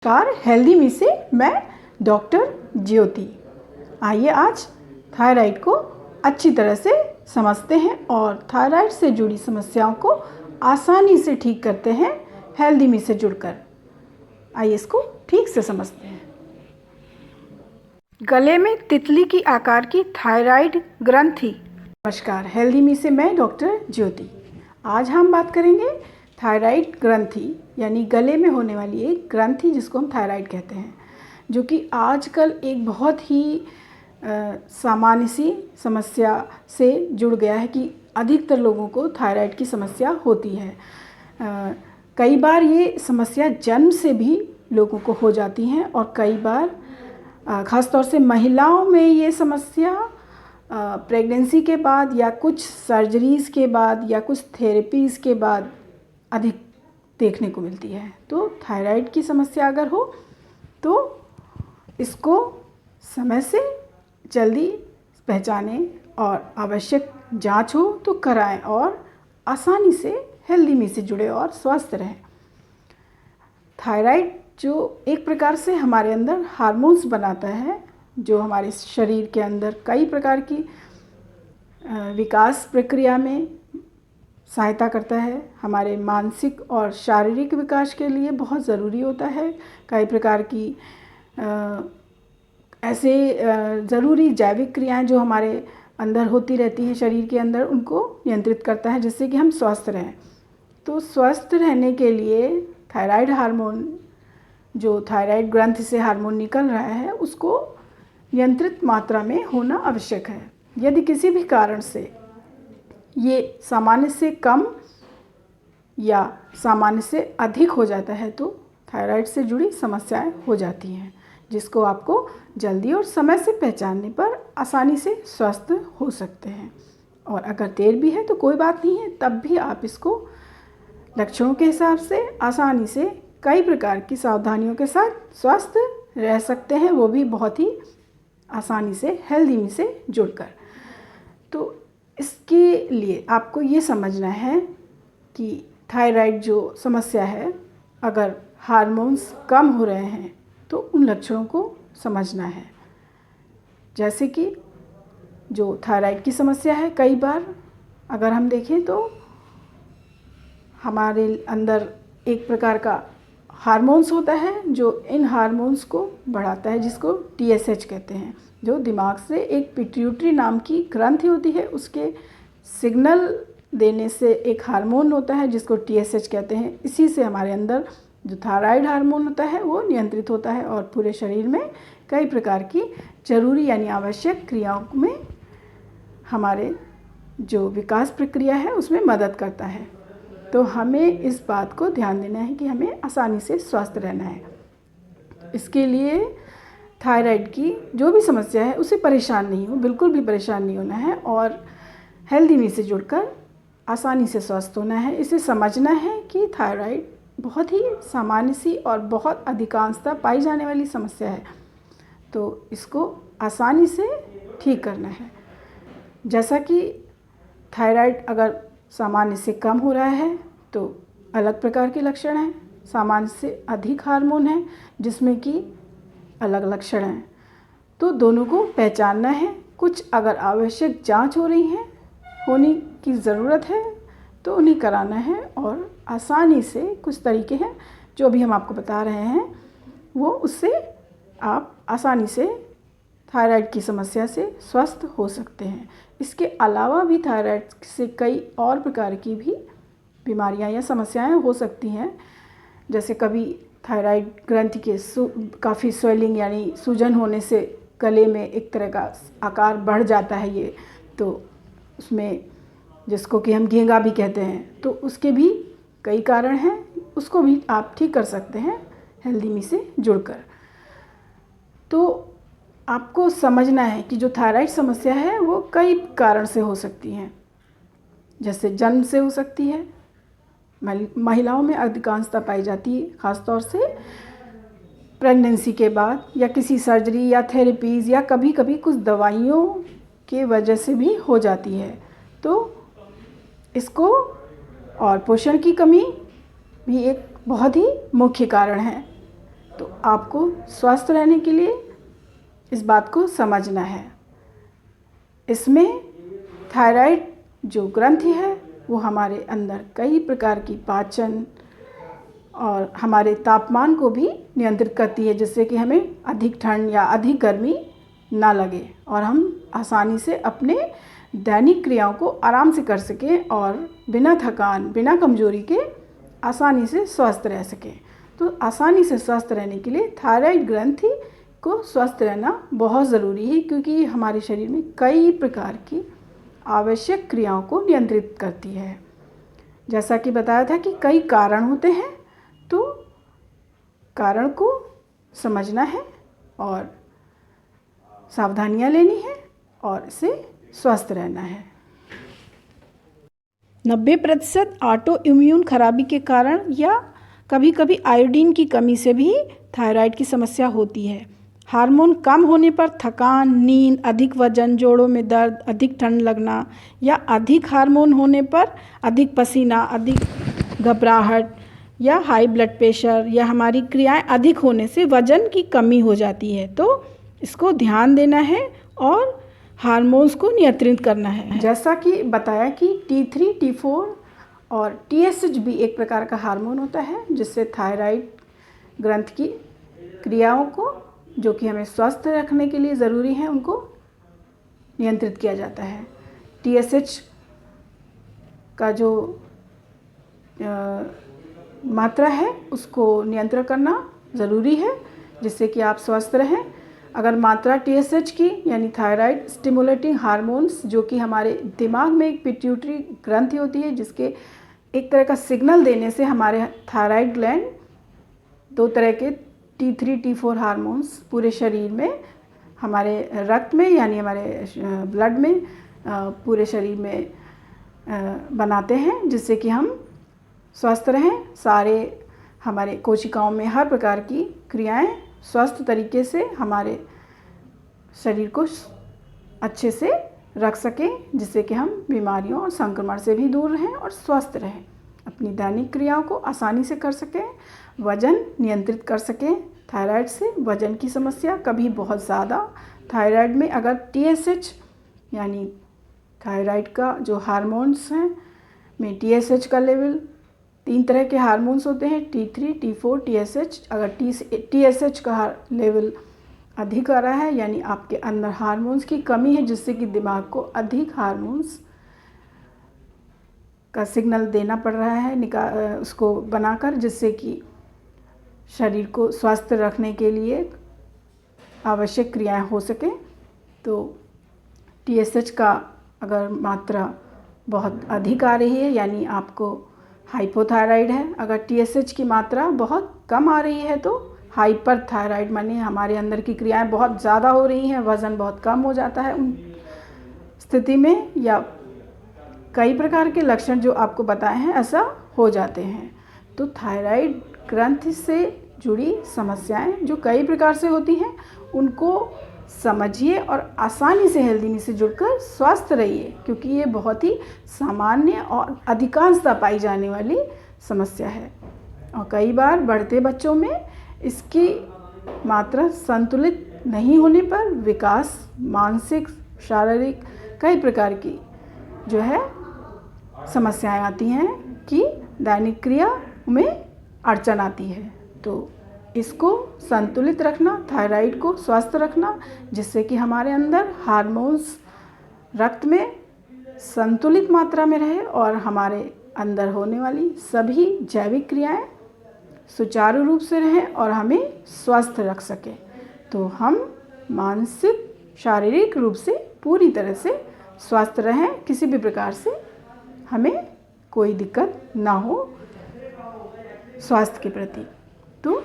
नमस्कार, हेल्दी मी से मैं डॉक्टर ज्योति। आइए आज थायराइड को अच्छी तरह से समझते हैं और थायराइड से जुड़ी समस्याओं को आसानी से ठीक करते हैं हेल्दी मी से जुड़कर। आइए इसको ठीक से समझते हैं। गले में तितली की आकार की थायराइड ग्रंथि। नमस्कार, हेल्दी मी से मैं डॉक्टर ज्योति। आज हम बात करेंगे थायराइड ग्रंथि यानी गले में होने वाली एक ग्रंथि जिसको हम थायराइड कहते हैं, जो कि आजकल एक बहुत ही सामान्य सी समस्या से जुड़ गया है कि अधिकतर लोगों को थायराइड की समस्या होती है। कई बार ये समस्या जन्म से भी लोगों को हो जाती हैं और कई बार ख़ासतौर से महिलाओं में ये समस्या प्रेगनेंसी के बाद या कुछ सर्जरीज़ के बाद या कुछ थेरेपीज़ के बाद अधिक देखने को मिलती है। तो थायराइड की समस्या अगर हो तो इसको समय से जल्दी पहचानें और आवश्यक जांच हो तो कराएं और आसानी से हेल्दी मी से जुड़े और स्वस्थ रहें। थायराइड जो एक प्रकार से हमारे अंदर हार्मोन्स बनाता है, जो हमारे शरीर के अंदर कई प्रकार की विकास प्रक्रिया में सहायता करता है। हमारे मानसिक और शारीरिक विकास के लिए बहुत ज़रूरी होता है। कई प्रकार की ऐसे ज़रूरी जैविक क्रियाएं जो हमारे अंदर होती रहती हैं शरीर के अंदर, उनको नियंत्रित करता है जिससे कि हम स्वस्थ रहें। तो स्वस्थ रहने के लिए थायराइड हार्मोन, जो थायराइड ग्रंथि से हार्मोन निकल रहा है, उसको नियंत्रित मात्रा में होना आवश्यक है। यदि किसी भी कारण से ये सामान्य से कम या सामान्य से अधिक हो जाता है तो थायराइड से जुड़ी समस्याएं हो जाती हैं, जिसको आपको जल्दी और समय से पहचानने पर आसानी से स्वस्थ हो सकते हैं। और अगर देर भी है तो कोई बात नहीं है, तब भी आप इसको लक्षणों के हिसाब से आसानी से कई प्रकार की सावधानियों के साथ स्वस्थ रह सकते हैं, वो भी बहुत ही आसानी से हेल्दी मी से जुड़कर। तो इसके लिए आपको ये समझना है कि थायराइड जो समस्या है, अगर हार्मोन्स कम हो रहे हैं तो उन लक्षणों को समझना है। जैसे कि जो थायराइड की समस्या है, कई बार अगर हम देखें तो हमारे अंदर एक प्रकार का हार्मोन्स होता है जो इन हार्मोन्स को बढ़ाता है, जिसको TSH कहते हैं, जो दिमाग से एक पिट्यूटरी नाम की ग्रंथि होती है, उसके सिग्नल देने से एक हार्मोन होता है जिसको TSH कहते हैं। इसी से हमारे अंदर जो थायराइड हार्मोन होता है वो नियंत्रित होता है और पूरे शरीर में कई प्रकार की जरूरी यानी आवश्यक क्रियाओं में हमारे जो विकास प्रक्रिया है उसमें मदद करता है। तो हमें इस बात को ध्यान देना है कि हमें आसानी से स्वस्थ रहना है। इसके लिए थायराइड की जो भी समस्या है उससे परेशान नहीं हो, बिल्कुल भी परेशान नहीं होना है और हेल्दी मी से जुड़कर आसानी से स्वस्थ होना है। इसे समझना है कि थायराइड बहुत ही सामान्य सी और बहुत अधिकांशतः पाई जाने वाली समस्या है, तो इसको आसानी से ठीक करना है। जैसा कि थायराइड अगर सामान्य से कम हो रहा है तो अलग प्रकार के लक्षण हैं, सामान्य से अधिक हार्मोन है जिसमें कि अलग लक्षण हैं। तो दोनों को पहचानना है। कुछ अगर आवश्यक जांच होने की ज़रूरत है तो उन्हें कराना है और आसानी से कुछ तरीके हैं जो अभी हम आपको बता रहे हैं, वो उससे आप आसानी से थायराइड की समस्या से स्वस्थ हो सकते हैं। इसके अलावा भी थायराइड से कई और प्रकार की भी बीमारियां या समस्याएं हो सकती हैं। जैसे कभी थायराइड ग्रंथि के काफ़ी स्वेलिंग यानी सूजन होने से गले में एक तरह का आकार बढ़ जाता है, ये तो उसमें जिसको कि हम घेंगा भी कहते हैं, तो उसके भी कई कारण हैं। उसको भी आप ठीक कर सकते हैं हेल्दी मी से जुड़कर। तो आपको समझना है कि जो थायराइड समस्या है वो कई कारण से हो सकती हैं। जैसे जन्म से हो सकती है, महिलाओं में अधिकांशतः पाई जाती है, ख़ासतौर से प्रेगनेंसी के बाद या किसी सर्जरी या थेरेपीज़ या कभी कभी कुछ दवाइयों के वजह से भी हो जाती है। तो इसको और पोषण की कमी भी एक बहुत ही मुख्य कारण है तो आपको स्वस्थ रहने के लिए इस बात को समझना है। इसमें थायराइड जो ग्रंथि है वो हमारे अंदर कई प्रकार की पाचन और हमारे तापमान को भी नियंत्रित करती है, जिससे कि हमें अधिक ठंड या अधिक गर्मी ना लगे और हम आसानी से अपने दैनिक क्रियाओं को आराम से कर सकें और बिना थकान, बिना कमजोरी के आसानी से स्वस्थ रह सकें। तो आसानी से स्वस्थ रहने के लिए थायराइड ग्रंथि को स्वस्थ रहना बहुत ज़रूरी है, क्योंकि ये हमारे शरीर में कई प्रकार की आवश्यक क्रियाओं को नियंत्रित करती है। जैसा कि बताया था कि कई कारण होते हैं, तो कारण को समझना है और सावधानियां लेनी है और इसे स्वस्थ रहना है। 90% ऑटो इम्यून खराबी के कारण या कभी कभी आयोडीन की कमी से भी थायराइड की समस्या होती है। हार्मोन कम होने पर थकान, नींद, अधिक वजन, जोड़ों में दर्द, अधिक ठंड लगना या अधिक हार्मोन होने पर अधिक पसीना, अधिक घबराहट या हाई ब्लड प्रेशर या हमारी क्रियाएं अधिक होने से वजन की कमी हो जाती है। तो इसको ध्यान देना है और हार्मोन्स को नियंत्रित करना है। जैसा कि बताया कि T3, T4 और TSH भी एक प्रकार का हार्मोन होता है, जिससे थायराइड ग्रंथि की क्रियाओं को, जो कि हमें स्वस्थ रखने के लिए ज़रूरी है, उनको नियंत्रित किया जाता है। TSH का जो मात्रा है उसको नियंत्रण करना ज़रूरी है, जिससे कि आप स्वस्थ रहें। अगर मात्रा TSH की यानी थायराइड स्टिमुलेटिंग हार्मोन्स, जो कि हमारे दिमाग में एक पिट्यूटरी ग्रंथि होती है, जिसके एक तरह का सिग्नल देने से हमारे थायराइड ग्लैंड दो तरह के T3, T4 हार्मोन्स पूरे शरीर में, हमारे रक्त में यानी हमारे ब्लड में, पूरे शरीर में बनाते हैं, जिससे कि हम स्वस्थ रहें। सारे हमारे कोशिकाओं में हर प्रकार की क्रियाएं स्वस्थ तरीके से हमारे शरीर को अच्छे से रख सकें, जिससे कि हम बीमारियों और संक्रमण से भी दूर रहें और स्वस्थ रहें, अपनी दैनिक क्रियाओं को आसानी से कर सकें, वज़न नियंत्रित कर सकें। थायराइड से वज़न की समस्या कभी बहुत ज़्यादा, थायराइड में अगर TSH यानी थायराइड का जो हार्मोन्स हैं में TSH का लेवल, 3 तरह के हार्मोन्स होते हैं, T3, T4, TSH। अगर TSH का लेवल अधिक आ रहा है यानी आपके अंदर हार्मोन्स की कमी है, जिससे कि दिमाग को अधिक हार्मोन्स का सिग्नल देना पड़ रहा है उसको बनाकर, जिससे कि शरीर को स्वस्थ रखने के लिए आवश्यक क्रियाएं हो सकें। तो TSH का अगर मात्रा बहुत अधिक आ रही है यानी आपको हाइपोथायराइड है। अगर TSH की मात्रा बहुत कम आ रही है तो हाइपर थायराइड, माने हमारे अंदर की क्रियाएं बहुत ज़्यादा हो रही हैं, वज़न बहुत कम हो जाता है उन स्थिति में, या कई प्रकार के लक्षण जो आपको बताए हैं ऐसा हो जाते हैं। तो थायराइड ग्रंथि से जुड़ी समस्याएं जो कई प्रकार से होती हैं, उनको समझिए और आसानी से हेल्दी से जुड़कर स्वस्थ रहिए, क्योंकि ये बहुत ही सामान्य और अधिकांशतः पाई जाने वाली समस्या है। और कई बार बढ़ते बच्चों में इसकी मात्रा संतुलित नहीं होने पर विकास, मानसिक, शारीरिक कई प्रकार की जो है समस्याएं आती हैं कि दैनिक क्रिया में अड़चन आती है। तो इसको संतुलित रखना, थायराइड को स्वस्थ रखना, जिससे कि हमारे अंदर हार्मोन्स रक्त में संतुलित मात्रा में रहे और हमारे अंदर होने वाली सभी जैविक क्रियाएं सुचारू रूप से रहें और हमें स्वस्थ रख सके। तो हम मानसिक, शारीरिक रूप से पूरी तरह से स्वस्थ रहें, किसी भी प्रकार से हमें कोई दिक्कत ना हो स्वास्थ्य के प्रति। तो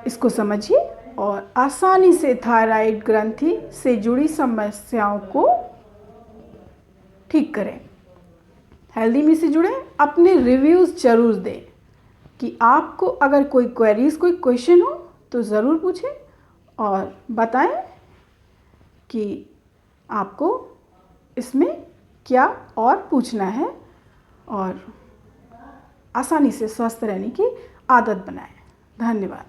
इसको समझिए और आसानी से थायराइड ग्रंथि से जुड़ी समस्याओं को ठीक करें। हेल्दी मी से जुड़े अपने रिव्यूज़ ज़रूर दें कि आपको अगर कोई क्वेरीज, कोई क्वेश्चन हो तो ज़रूर पूछें और बताएं कि आपको इसमें क्या और पूछना है, और आसानी से स्वस्थ रहने की आदत बनाएं। धन्यवाद।